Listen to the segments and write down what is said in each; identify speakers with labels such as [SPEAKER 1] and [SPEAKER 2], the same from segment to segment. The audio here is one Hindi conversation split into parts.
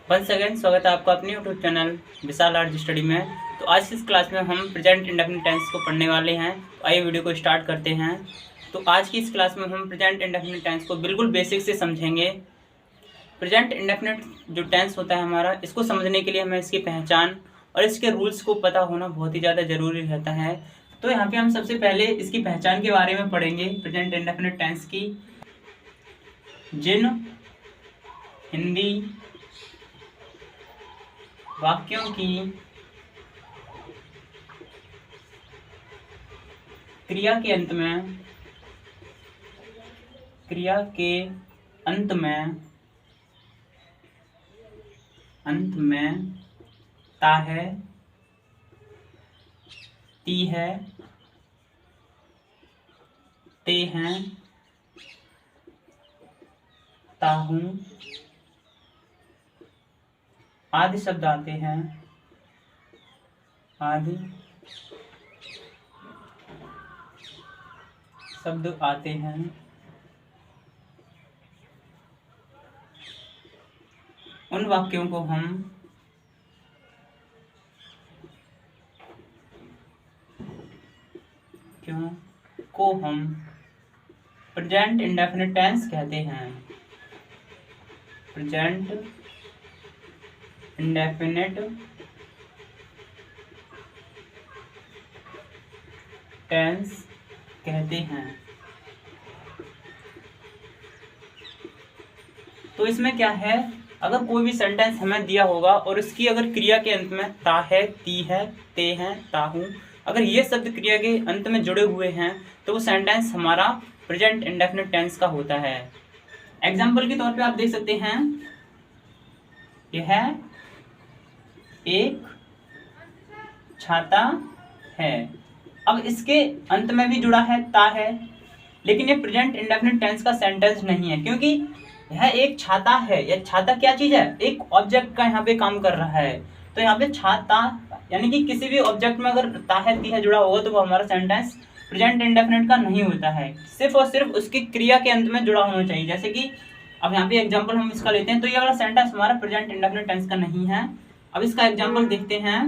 [SPEAKER 1] वंस अगेन स्वागत है आपका अपने यूट्यूब चैनल विशाल आर्ट स्टडी में। तो आज की इस क्लास में हम प्रेजेंट इंडेफिनिट टेंस को पढ़ने वाले हैं। तो आइए वीडियो को स्टार्ट करते हैं। तो आज की इस क्लास में हम प्रेजेंट इंडेफिनिट टेंस को बिल्कुल बेसिक से समझेंगे। प्रेजेंट इंडेफिनिट जो टेंस होता है हमारा, इसको समझने के लिए हमें इसकी पहचान और इसके रूल्स को पता होना बहुत ही ज़्यादा ज़रूरी रहता है। तो यहाँ पे हम सबसे पहले इसकी पहचान के बारे में पढ़ेंगे प्रेजेंट इंडेफिनिट टेंस की। जिन हिंदी वाक्यों की क्रिया के अंत में ता है, ती है, ते हैं, ताहू आदि शब्द आते हैं। आदि शब्द आते हैं। उन वाक्यों को हम प्रेजेंट इंडेफिनिट टेंस कहते हैं। प्रेजेंट इंडेफिनिट टेंस कहते हैं। तो इसमें क्या है, अगर कोई भी सेंटेंस हमें दिया होगा और इसकी अगर क्रिया के अंत में ता है, ती है, ते हैं, ताहू, अगर ये शब्द क्रिया के अंत में जुड़े हुए हैं तो वो सेंटेंस हमारा प्रेजेंट इंडेफिनिट टेंस का होता है। एग्जाम्पल के तौर पे आप देख सकते हैं, यह एक छाता है। अब इसके अंत में भी जुड़ा है ता है, लेकिन ये प्रेजेंट इंडेफिनिट टेंस का सेंटेंस नहीं है, क्योंकि यह एक छाता है। यह छाता क्या चीज है, एक ऑब्जेक्ट का यहाँ पे काम कर रहा है। तो यहाँ पे छाता यानी कि किसी भी ऑब्जेक्ट में अगर ता है, ती है जुड़ा होगा तो वो हमारा सेंटेंस प्रेजेंट इंडेफिनिट का नहीं होता है। सिर्फ और सिर्फ उसकी क्रिया के अंत में जुड़ा होना चाहिए। जैसे कि अब यहाँ पे एग्जाम्पल हम इसका लेते हैं, तो ये वाला सेंटेंस हमारा प्रेजेंट इंडेफिनिट टेंस का नहीं है। अब इसका एग्जाम्पल देखते हैं।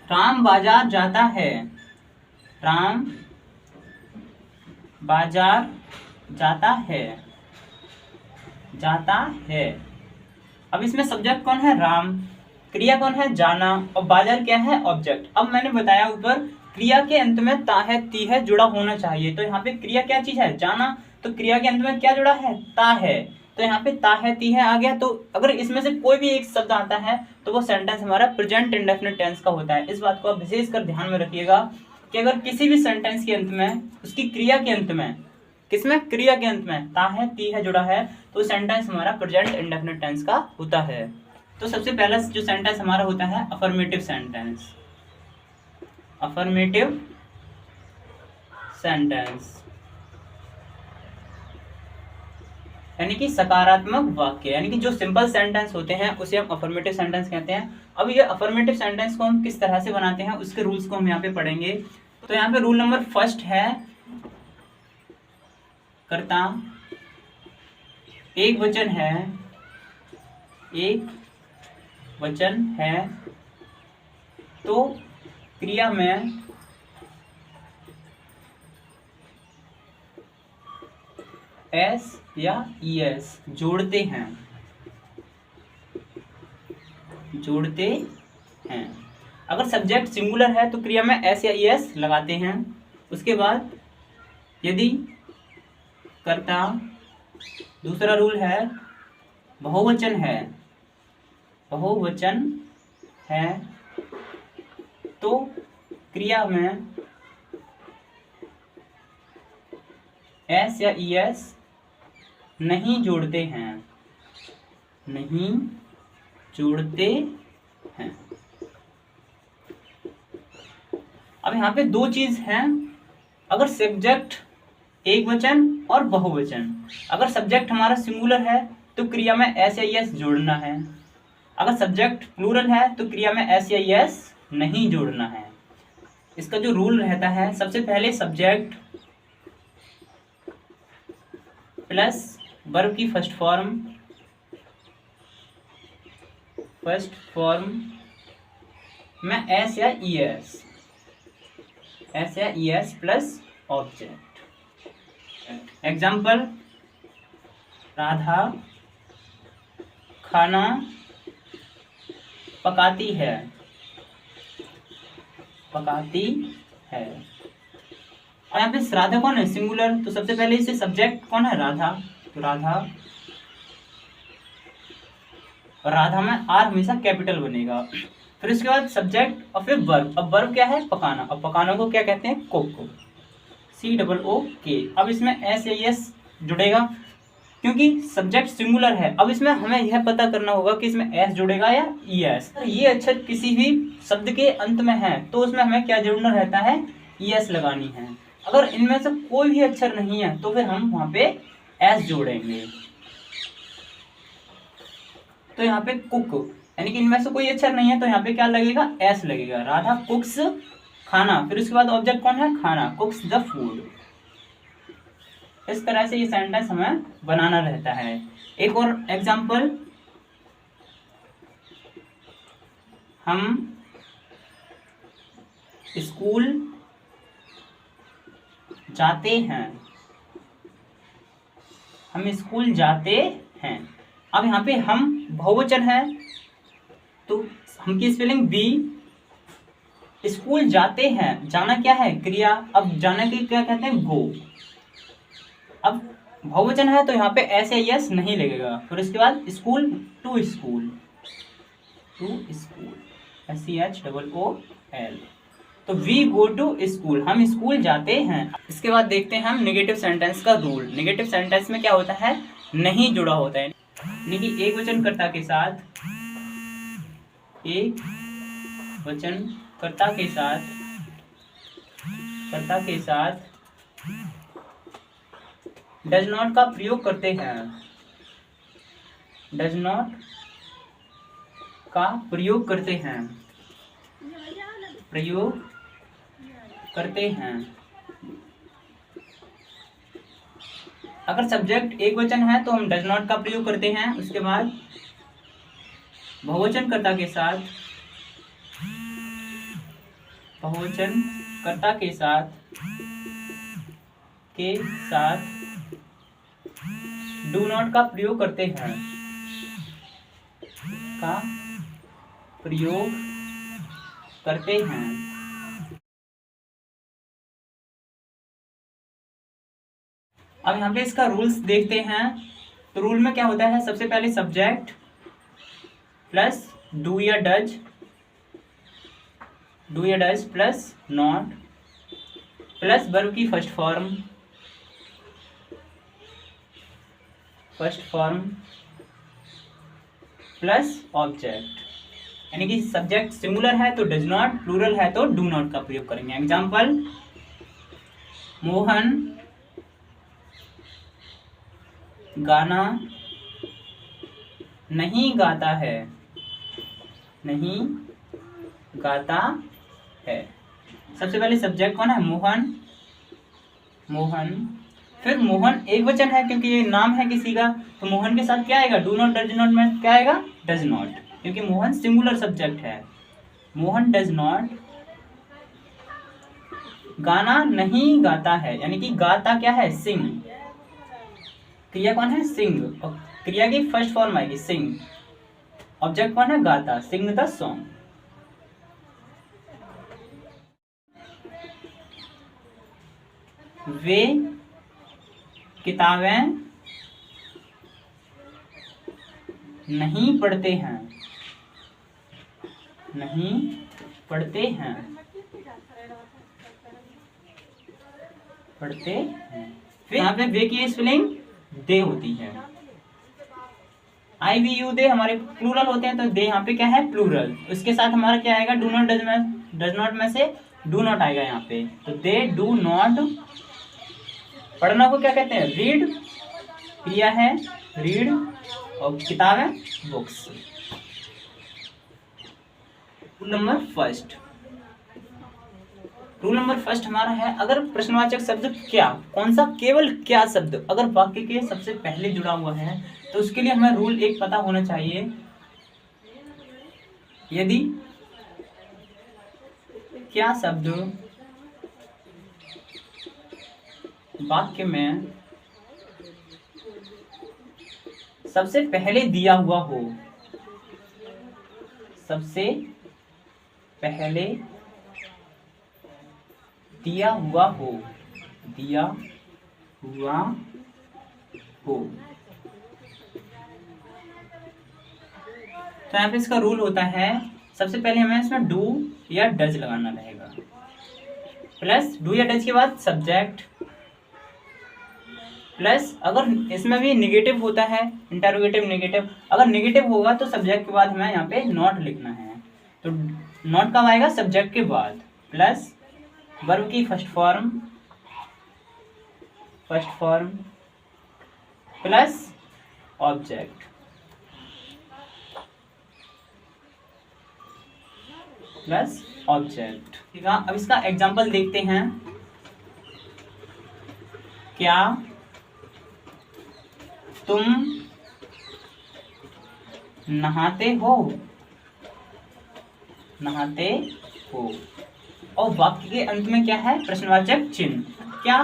[SPEAKER 1] राम बाजार जाता है। राम बाजार जाता है। जाता है। अब इसमें सब्जेक्ट कौन है, राम, क्रिया कौन है, जाना, और बाजार क्या है, ऑब्जेक्ट। अब मैंने बताया ऊपर, क्रिया के अंत में ता है, ती है जुड़ा होना चाहिए। तो यहाँ पे क्रिया क्या चीज है, जाना, तो क्रिया के अंत में क्या जुड़ा है, ता है। तो यहाँ पे ता है, ती है आ गया। तो अगर इसमें से कोई भी एक शब्द आता है तो वो सेंटेंस हमारा प्रेजेंट इंडेफिनिट टेंस का होता है। इस बात को आप विशेष कर ध्यान में रखिएगा कि अगर किसी भी सेंटेंस के अंत में, उसकी क्रिया के अंत में, किसमें, क्रिया के अंत में ता है, ती है जुड़ा है, तो सेंटेंस हमारा प्रेजेंट इंडेफिनिट टेंस का होता है। तो सबसे पहला जो सेंटेंस हमारा होता है अफर्मेटिव सेंटेंस। अफर्मेटिव सेंटेंस यानी कि सकारात्मक वाक्य, यानी कि जो सिंपल सेंटेंस होते हैं उसे हम अफर्मेटिव सेंटेंस कहते हैं। अब ये अफर्मेटिव सेंटेंस को हम किस तरह से बनाते हैं, उसके रूल्स को हम यहाँ पे पढ़ेंगे। तो यहाँ पे रूल नंबर फर्स्ट है, कर्ता एक वचन है, एक वचन है तो क्रिया में एस या ईएस जोड़ते हैं। अगर सब्जेक्ट सिंगुलर है तो क्रिया में एस या ईएस लगाते हैं। उसके बाद यदि कर्ता, दूसरा रूल है, बहुवचन है तो क्रिया में एस या ईएस नहीं जोड़ते हैं। अब यहाँ पे दो चीज हैं, अगर सब्जेक्ट एक वचन और बहुवचन। अगर सब्जेक्ट हमारा सिंगुलर है तो क्रिया में एस या ईएस जोड़ना है। अगर सब्जेक्ट प्लूरल है तो क्रिया में एस या ईएस नहीं जोड़ना है। इसका जो रूल रहता है, सबसे पहले सब्जेक्ट प्लस वर्ब की फर्स्ट फॉर्म फर्स्ट फॉर्म में एस या E S plus object. Example, Radha खाना पकाती है। और यहाँ पे राधा कौन है? सिंगुलर। तो सबसे पहले इसे सब्जेक्ट कौन है? राधा। तो राधा, और राधा में आर हमेशा कैपिटल बनेगा। फिर उसके बाद सब्जेक्ट और फिर वर्ब। अब वर्ब क्या है? पकाना। अब पकाना को क्या कहते हैं? Cook, COOK। अब इसमें एस या एस जुड़ेगा क्योंकि सब्जेक्ट सिंगुलर है। अब इसमें हमें यह पता करना होगा कि इसमें एस जुड़ेगा या ई एस। ये अक्षर किसी भी शब्द के अंत में है तो उसमें हमें क्या जोड़ना रहता है? ई एस लगानी है। अगर इनमें से कोई भी अक्षर नहीं है तो फिर हम वहां पे एस जोड़ेंगे। तो यहाँ पे कुक, यानी कि इनमें से कोई अक्षर नहीं है तो यहाँ पे क्या लगेगा? एस लगेगा। राधा कुक्स खाना, फिर उसके बाद ऑब्जेक्ट कौन है? खाना, कुक्स द फूड। इस तरह से ये सेंटेंस हमें बनाना रहता है। एक और एग्जांपल, हम स्कूल जाते हैं। अब यहाँ पे हम बहुवचन है तो हम की स्पेलिंग बी। स्कूल जाते हैं, जाना क्या है? क्रिया। अब जाना की क्या कहते हैं? गो। अब बहुवचन है तो यहाँ पे एस या यस नहीं लगेगा। फिर उसके बाद स्कूल, टू स्कूल, SCHOOL। तो वी गो टू स्कूल, हम स्कूल जाते हैं। इसके बाद देखते हैं हम नेगेटिव सेंटेंस का रूल। नेगेटिव सेंटेंस में क्या होता है? नहीं जुड़ा होता है, यानी कि एक वचनकर्ता के साथ डज नॉट का प्रयोग करते हैं। अगर सब्जेक्ट एक वचन है तो हम डज नॉट का प्रयोग करते हैं। उसके बाद बहुवचनकर्ता के साथ डू नॉट का प्रयोग करते हैं। अब यहाँ पे इसका रूल्स देखते हैं। तो रूल में क्या होता है? सबसे पहले सब्जेक्ट प्लस डू या does plus not plus verb की फर्स्ट फॉर्म प्लस ऑब्जेक्ट, यानी कि सब्जेक्ट सिंगुलर है तो डज नॉट, प्लूरल है तो डू नॉट का प्रयोग करेंगे। एग्जाम्पल, मोहन गाना नहीं गाता है। सबसे पहले सब्जेक्ट कौन है? मोहन। फिर मोहन एक वचन है क्योंकि ये नाम है किसी का, तो मोहन के साथ क्या आएगा? डू नॉट, डज नॉट में क्या आएगा? डज नॉट, क्योंकि मोहन सिंगुलर सब्जेक्ट है। मोहन डज नॉट गाना नहीं गाता है, यानी कि गाता क्या है? सिंग। क्रिया कौन है? सिंग, और क्रिया की फर्स्ट फॉर्म आएगी सिंग। ऑब्जेक्ट कौन है? गाता, सिंग द सॉन्ग। वे किताबें नहीं पढ़ते हैं। फिर यहाँ पे वे की स्पेलिंग दे होती है। आई वी यू दे हमारे प्लूरल होते हैं तो दे यहाँ पे क्या है? प्लूरल। उसके साथ हमारा क्या आएगा? डू नॉट, डज नॉट में से डू नॉट आएगा यहाँ पे। तो दे डू नॉट, पढ़ना को क्या कहते हैं? रीड, क्रिया है रीड, और किताब है बुक्स। रूल नंबर फर्स्ट हमारा है, अगर प्रश्नवाचक शब्द क्या, कौन सा, केवल क्या शब्द अगर वाक्य के सबसे पहले जुड़ा हुआ है तो उसके लिए हमें रूल एक पता होना चाहिए। यदि क्या शब्द वाक्य में सबसे पहले दिया हुआ हो, सबसे पहले दिया हुआ हो, दिया हुआ हो, तो यहाँ पे इसका रूल होता है सबसे पहले हमें इसमें डू या डज लगाना रहेगा, प्लस डू या डज के बाद सब्जेक्ट, प्लस अगर इसमें भी निगेटिव होता है, इंटरोगेटिव निगेटिव, अगर निगेटिव होगा तो सब्जेक्ट के बाद हमें यहाँ पे नॉट लिखना है, तो नॉट कब आएगा, सब्जेक्ट के बाद, प्लस वर्ब की first form plus object, plus object. ठीक है, अब इसका एग्जांपल देखते हैं। क्या तुम नहाते हो, नहाते हो, और वाक्य के अंत में क्या है, प्रश्नवाचक चिन्ह। क्या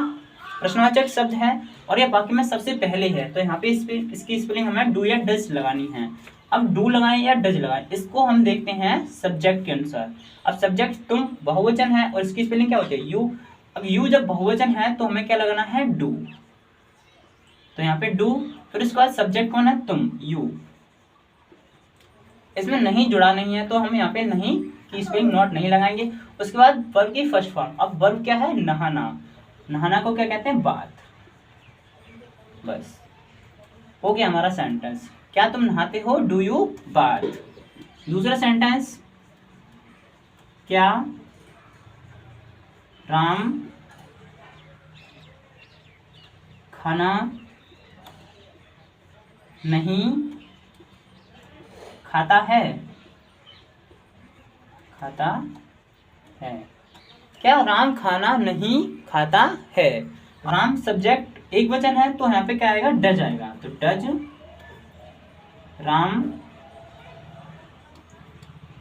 [SPEAKER 1] प्रश्नवाचक शब्द है और यह वाक्य में सबसे पहले है, तो यहाँ पे इसकी स्पेलिंग हमें डू या डज लगानी है। अब डू लगाएं या डज लगाएं, इसको हम देखते हैं सब्जेक्ट के अनुसार। अब सब्जेक्ट तुम बहुवचन है और इसकी स्पेलिंग क्या होती है, यू। अब यू जब बहुवचन है तो हमें क्या लगाना है, डू, तो यहाँ पे डू, फिर उसके बाद सब्जेक्ट कौन है, तुम, यू। इसमें नहीं जुड़ा नहीं है तो हम यहाँ पे नहीं की स्पेलिंग नॉट नहीं लगाएंगे। उसके बाद वर्ब की फर्स्ट फॉर्म, अब वर्ब क्या है, नहाना, नहाना को क्या कहते हैं, बाथ। बस हो गया हमारा सेंटेंस, क्या तुम नहाते हो, डू यू बाथ। दूसरा सेंटेंस, क्या राम खाना नहीं खाता है, खाता है। क्या राम खाना नहीं खाता है, राम सब्जेक्ट एक वचन है तो यहाँ पे क्या आएगा, डज आएगा, तो डज राम।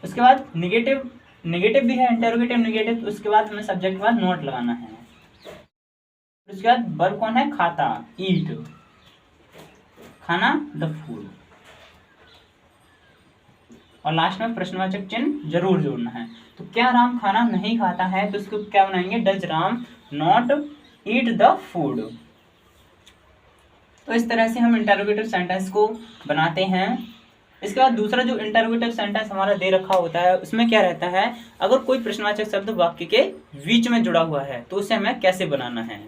[SPEAKER 1] उसके बाद निगेटिव, निगेटिव भी है, इंटरोगेटिव निगेटिव, तो उसके बाद हमें सब्जेक्ट के बाद नोट लगाना है। उसके बाद वर्ब कौन है, खाता, ईट, खाना, द फूड, और लास्ट में प्रश्नवाचक चिन्ह जरूर जोड़ना है। तो क्या राम खाना नहीं खाता है, तो इसको क्या बनाएंगे, does Ram not eat the food. तो इस तरह से हम इंटरोगेटिव सेंटेंस को बनाते हैं। इसके बाद दूसरा जो इंटरोगेटिव सेंटेंस हमारा दे रखा होता है उसमें क्या रहता है, अगर कोई प्रश्नवाचक शब्द वाक्य के बीच में जुड़ा हुआ है तो उसे हमें कैसे बनाना है।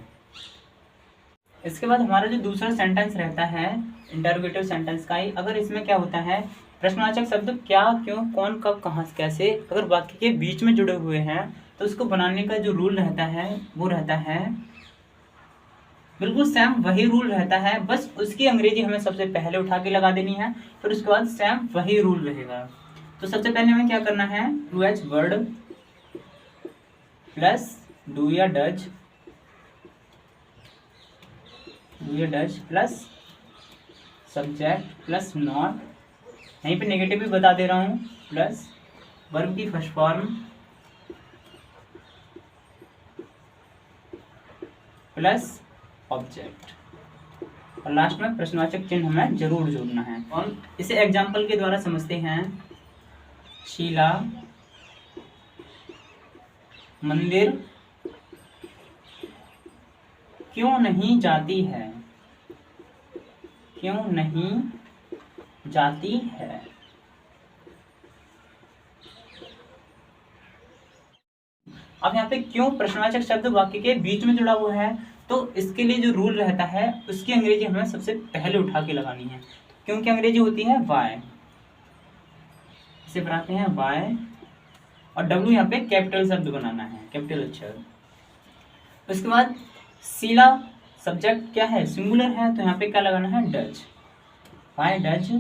[SPEAKER 1] इसके बाद हमारा जो दूसरा सेंटेंस रहता है इंटरोगेटिव सेंटेंस का ही, अगर इसमें क्या होता है, प्रश्नवाचक शब्द क्या, क्यों, कौन, कब, कहाँ, कैसे अगर वाक्य के बीच में जुड़े हुए हैं तो उसको बनाने का जो रूल रहता है वो रहता है बिल्कुल सेम वही रूल रहता है, बस उसकी अंग्रेजी हमें सबसे पहले उठा के लगा देनी है, फिर उसके बाद सेम वही रूल रहेगा। तो सबसे पहले हमें क्या करना है, to H word plus do या डज, डू या does plus subject plus not, यहीं पे नेगेटिव भी बता दे रहा हूँ, प्लस वर्ब की फर्स्ट फॉर्म प्लस ऑब्जेक्ट, और लास्ट में प्रश्नवाचक चिन्ह हमें जरूर जोड़ना है। और इसे एग्जाम्पल के द्वारा समझते हैं। शीला मंदिर क्यों नहीं जाती है, क्यों नहीं जाती है। अब यहाँ पे क्यों प्रश्नवाचक शब्द वाक्य के बीच में जुड़ा हुआ है, तो इसके लिए जो रूल रहता है उसकी अंग्रेजी हमें सबसे पहले उठा के लगानी है। क्यों की अंग्रेजी होती है वाई, इसे बनाते हैं वाई, और डब्ल्यू यहाँ पे कैपिटल शब्द बनाना है, कैपिटल अक्षर। उसके बाद शीला सब्जेक्ट क्या है, सिंगुलर है, तो यहाँ पे क्या लगाना है, डज, वाई डज,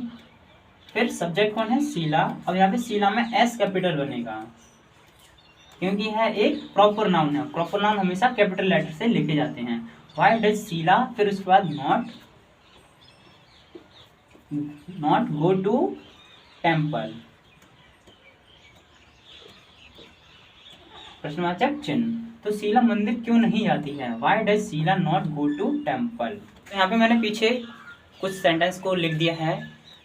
[SPEAKER 1] फिर सब्जेक्ट कौन है, शीला। अब यहाँ पे शीला में एस कैपिटल बनेगा क्योंकि है एक प्रॉपर नाउन है, प्रॉपर नाउन हमेशा कैपिटल लेटर से लिखे जाते हैं। वाई डज शीला, फिर उसके बाद नॉट गो टू टेम्पल, प्रश्नवाचक चिन्ह। तो शीला मंदिर क्यों नहीं जाती है? Why does Sheela not go to temple? तो यहाँ पे मैंने पीछे कुछ सेंटेंस को लिख दिया है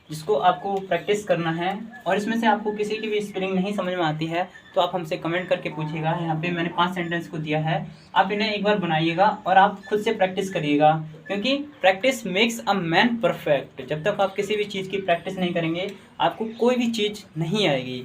[SPEAKER 1] जिसको आपको प्रैक्टिस करना है, और इसमें से आपको किसी की भी स्पेलिंग नहीं समझ में आती है तो आप हमसे कमेंट करके पूछिएगा। यहाँ पे मैंने 5 सेंटेंस को दिया है, आप इन्हें एक बार बनाइएगा और आप खुद से प्रैक्टिस करिएगा, क्योंकि practice makes a man perfect. जब तक आप किसी भी चीज़ की प्रैक्टिस नहीं करेंगे आपको कोई भी चीज़ नहीं आएगी।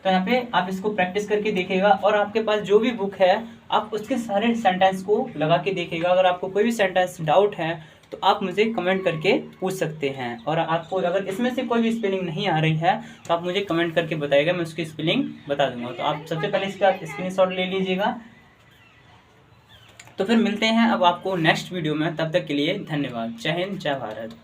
[SPEAKER 1] तो यहाँ पे आप इसको प्रैक्टिस करके देखिएगा, और आपके पास जो भी बुक है आप उसके सारे सेंटेंस को लगा के देखिएगा। अगर आपको कोई भी सेंटेंस डाउट है तो आप मुझे कमेंट करके पूछ सकते हैं, और आपको अगर इसमें से कोई भी स्पेलिंग नहीं आ रही है तो आप मुझे कमेंट करके बताइएगा, मैं उसकी स्पेलिंग बता दूंगा। तो आप सबसे पहले इसका स्क्रीनशॉट ले लीजिएगा। तो फिर मिलते हैं अब आपको नेक्स्ट वीडियो में, तब तक के लिए धन्यवाद। जय हिंद, जय भारत।